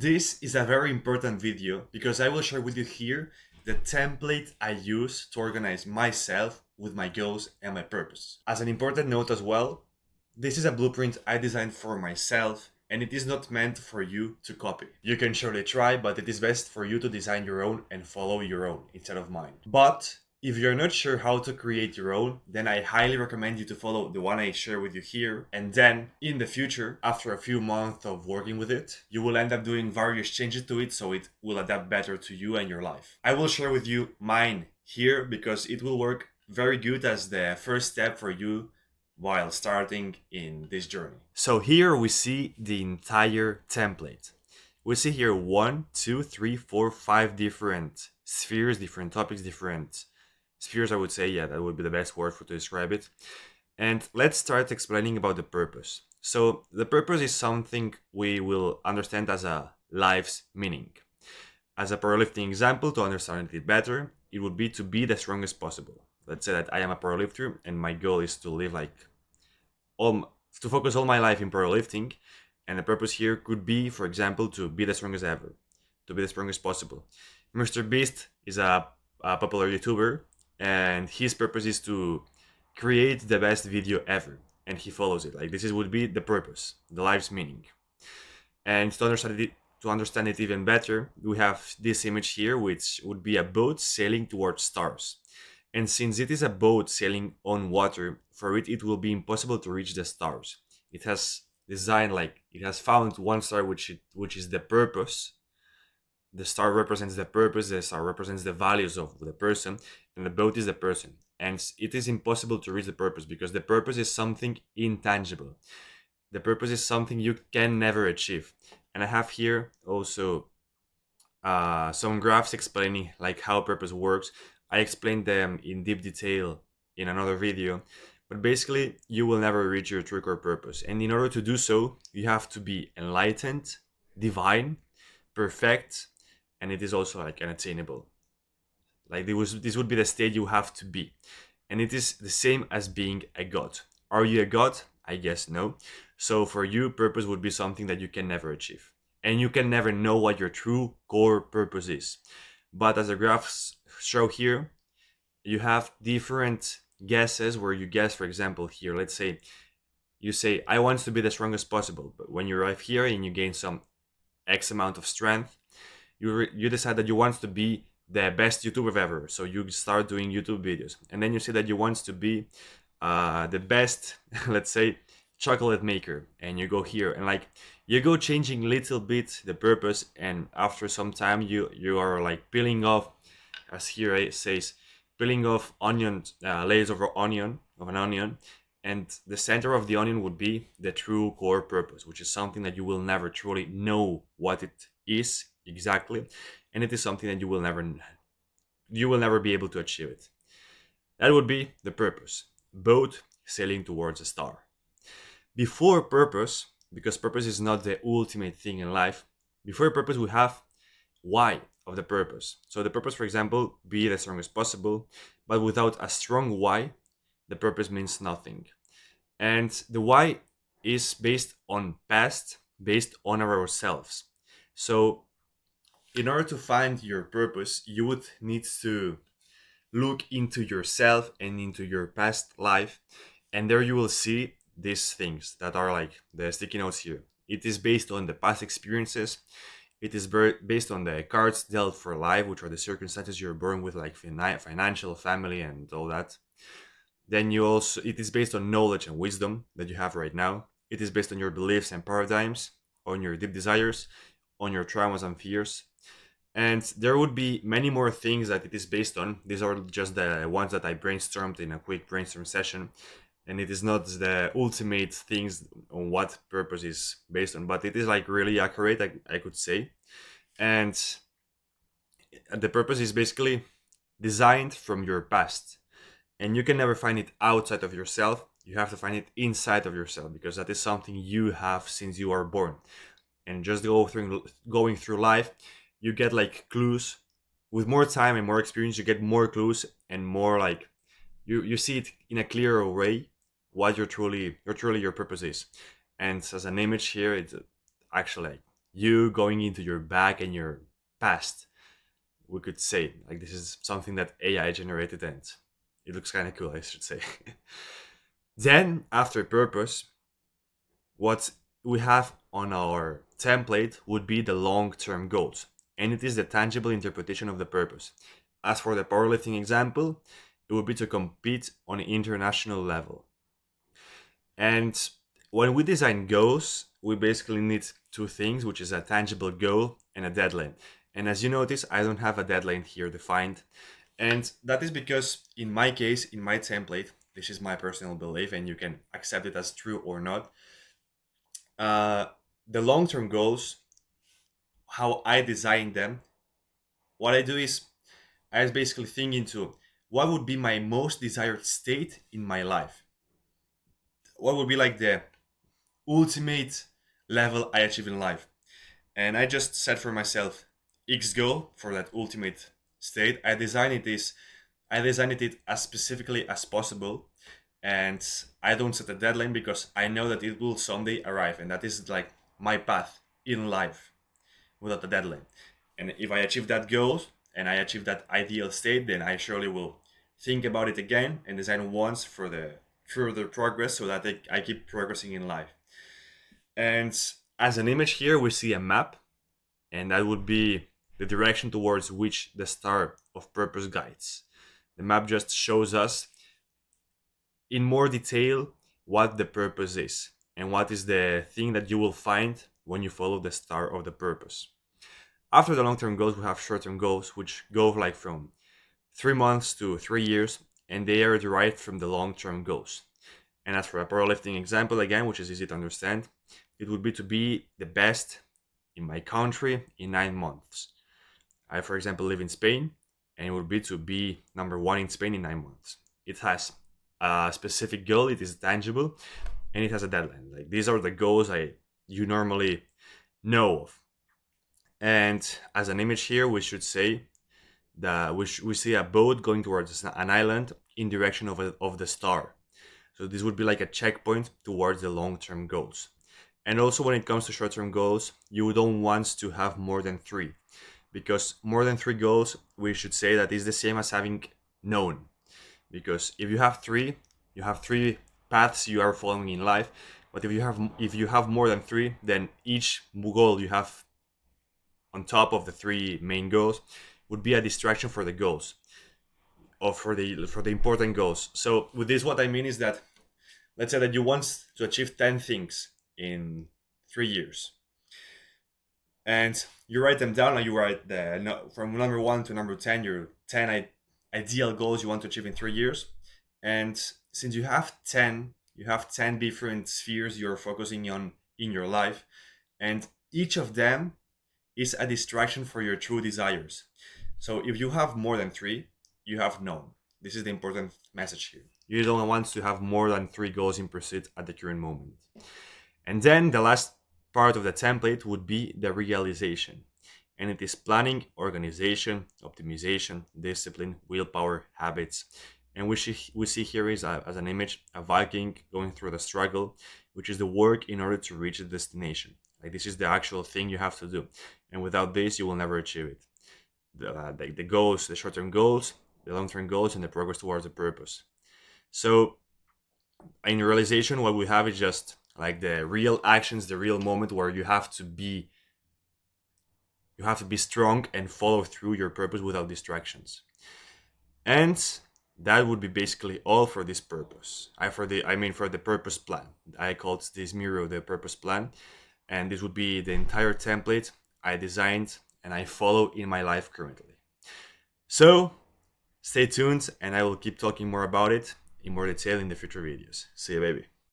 This is a very important video because I will share with you here the template I use to organize myself with my goals and my purpose. As an important note as well, this is a blueprint I designed for myself and it is not meant for you to copy. You can surely try, but it is best for you to design your own and follow your own instead of mine. But if you're not sure how to create your own, then I highly recommend you to follow the one I share with you here. And then in the future, after a few months of working with it, you will end up doing various changes to it so it will adapt better to you and your life. I will share with you mine here because it will work very good as the first step for you while starting in this journey. So here we see the entire template. We see here one, two, three, four, five different spheres, different topics, different spheres, I would say. Yeah, that would be the best word to describe it. And let's start explaining about the purpose. So the purpose is something we will understand as a life's meaning. As a powerlifting example, to understand it better, it would be to be the strongest possible. Let's say that I am a powerlifter and my goal is to live like to focus all my life in powerlifting, and the purpose here could be, for example, to be the strongest ever, to be the strongest possible. Mr. Beast is a popular YouTuber, and his purpose is to create the best video ever, and he follows it. Like would be the purpose, the life's meaning. And to understand it even better, we have this image here, which would be a boat sailing towards stars. And since it is a boat sailing on water, for it will be impossible to reach the stars. It has designed like it has found one star which is the purpose. The star represents the purpose, the star represents the values of the person, and the boat is the person. And it is impossible to reach the purpose because the purpose is something intangible. The purpose is something you can never achieve. And I have here also some graphs explaining like how purpose works. I explained them in deep detail in another video, but basically you will never reach your true core purpose. And in order to do so, you have to be enlightened, divine, perfect, and it is also like unattainable. Like this would be the state you have to be. And it is the same as being a god. Are you a god? I guess no. So for you, purpose would be something that you can never achieve. And you can never know what your true core purpose is. But as the graphs show here, you have different guesses where you guess, for example, here, let's say you say, I want to be the strongest possible. But when you arrive here and you gain some X amount of strength, you decide that you want to be the best YouTuber ever. So you start doing YouTube videos. And then you say that you want to be the best, let's say, chocolate maker. And you go here and like you go changing little bit the purpose. And after some time, you are like peeling off, as here it says, peeling off onion layers of an onion. And the center of the onion would be the true core purpose, which is something that you will never truly know what it is exactly, and it is something that you will never be able to achieve it. That would be the purpose. Boat sailing towards a star. Before purpose, because purpose is not the ultimate thing in life, before purpose we have why of the purpose. So the purpose, for example, be the strongest possible, but without a strong why, the purpose means nothing. And the why is based on past, based on ourselves. So in order to find your purpose, you would need to look into yourself and into your past life, and there you will see these things that are like the sticky notes here. It is based on the past experiences. It is based on the cards dealt for life, which are the circumstances you're born with, like financial, family, and all that. Then it is based on knowledge and wisdom that you have right now. It is based on your beliefs and paradigms, on your deep desires, on your traumas and fears. And there would be many more things that it is based on. These are just the ones that I brainstormed in a quick brainstorm session. And it is not the ultimate things on what purpose is based on, but it is like really accurate, I could say. And the purpose is basically designed from your past. And you can never find it outside of yourself. You have to find it inside of yourself because that is something you have since you are born. And just going through life, you get like clues. With more time and more experience, you get more clues and more like you see it in a clearer way what your purpose is. And as an image here, it's actually like you going into your back and your past, we could say. Like this is something that AI generated and it looks kind of cool, I should say. Then, after purpose, what we have on our template would be the long-term goals, and it is the tangible interpretation of the purpose. As for the powerlifting example, it would be to compete on an international level. And when we design goals, we basically need two things, which is a tangible goal and a deadline. And as you notice, I don't have a deadline here defined. And that is because in my case, in my template, this is my personal belief, and you can accept it as true or not. Uh, the long-term goals, how I design them, what I do is I just basically think into what would be my most desired state in my life. What would be like the ultimate level I achieve in life. And I just set for myself X goal for that ultimate state. I designed it as specifically as possible, and I don't set a deadline because I know that it will someday arrive, and that is like my path in life without a deadline. And if I achieve that goal and I achieve that ideal state, then I surely will think about it again and design once for the further progress so that I keep progressing in life. And as an image here, we see a map, and that would be the direction towards which the star of purpose guides. The map just shows us in more detail what the purpose is and what is the thing that you will find when you follow the star of the purpose. After the long-term goals, we have short-term goals, which go like from 3 months to 3 years, and they are derived from the long-term goals. And as for a powerlifting example, again, which is easy to understand, it would be to be the best in my country in 9 months. I, for example, live in Spain, and it would be to be number one in Spain in 9 months. It has a specific goal, it is tangible, and it has a deadline. Like these are the goals you normally know of. And as an image here, we should say that we see a boat going towards an island in direction of the star. So this would be like a checkpoint towards the long-term goals. And also when it comes to short-term goals, you don't want to have more than three, because more than three goals, we should say that is the same as having known. Because if you have three paths you are following in life. But if you have more than three, then each goal you have on top of the three main goals would be a distraction for the goals or for the important goals. So with this, what I mean is that let's say that you want to achieve 10 things in 3 years, and you write them down, and you write from number 1 to number 10 your 10 ideal goals you want to achieve in 3 years. And since you have 10 different spheres you're focusing on in your life, and each of them is a distraction for your true desires. So if you have more than three, you have none. This is the important message here. You don't want to have more than three goals in pursuit at the current moment. And then the last part of the template would be the realization. And it is planning, organization, optimization, discipline, willpower, habits. And we see here is as an image a Viking going through the struggle, which is the work in order to reach the destination. Like this is the actual thing you have to do, and without this, you will never achieve it. The goals, the short-term goals, the long-term goals, and the progress towards the purpose. So, in realization, what we have is just like the real actions, the real moment where you have to be strong and follow through your purpose without distractions. And that would be basically all for this purpose. For the purpose plan. I called this Miro the purpose plan. And this would be the entire template I designed and I follow in my life currently. So stay tuned, and I will keep talking more about it in more detail in the future videos. See you, baby.